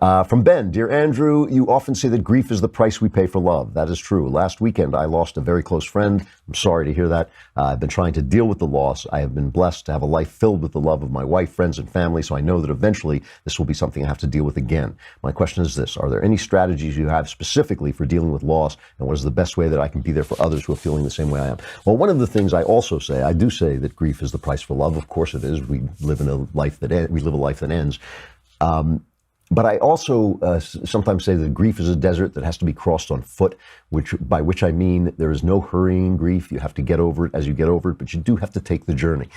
From Ben, dear Andrew, you often say that grief is the price we pay for love. That is true. Last weekend, I lost a very close friend. I'm sorry to hear that. I've been trying to deal with the loss. I have been blessed to have a life filled with the love of my wife, friends, and family, so I know that eventually this will be something I have to deal with again. My question is this: are there any strategies you have specifically for dealing with loss, and what is the best way that I can be there for others who are feeling the same way I am? Well, one of the things I also say, I do say that grief is the price for love. Of course it is. We live a life that ends. But I also sometimes say that grief is a desert that has to be crossed on foot, by which I mean there is no hurrying grief. You have to get over it as you get over it, but you do have to take the journey.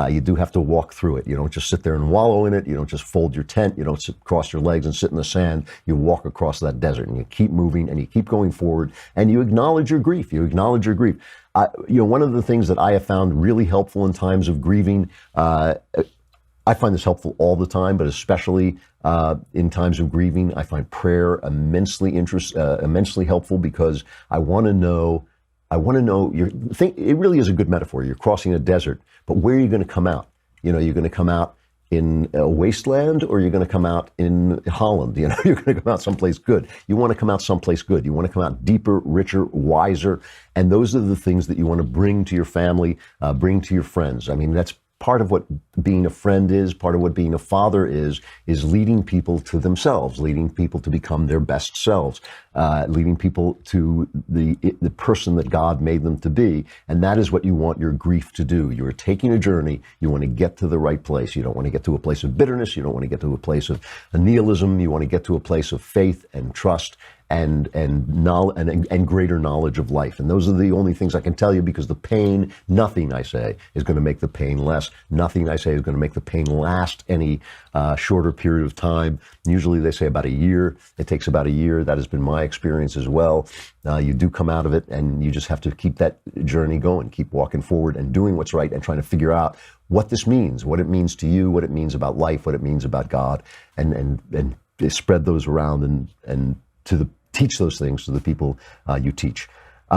You do have to walk through it. You don't just sit there and wallow in it. You don't just fold your tent. You don't cross your legs and sit in the sand. You walk across that desert, and you keep moving, and you keep going forward, and you acknowledge your grief. One of the things that I have found really helpful in times of grieving, I find this helpful all the time, but especially in times of grieving, I find prayer immensely helpful, because I want to know. It really is a good metaphor. You're crossing a desert, but where are you going to come out? You're going to come out in a wasteland, or you're going to come out in Holland. You're going to come out someplace good. You want to come out someplace good. You want to come out deeper, richer, wiser, and those are the things that you want to bring to your family, bring to your friends. I mean, that's part of what being a friend is, part of what being a father is leading people to themselves, leading people to become their best selves, leading people to the person that God made them to be. And that is what you want your grief to do. You're taking a journey. You want to get to the right place. You don't want to get to a place of bitterness. You don't want to get to a place of nihilism. You want to get to a place of faith and trust and greater knowledge of life. And those are the only things I can tell you, because the pain, nothing I say is going to make the pain less. Nothing I say is going to make the pain last any shorter period of time. Usually they say about a year. It takes about a year. That has been my experience as well. You do come out of it, and you just have to keep that journey going, keep walking forward and doing what's right, and trying to figure out what this means, what it means to you, what it means about life, what it means about God, and spread those around and teach those things to the people you teach.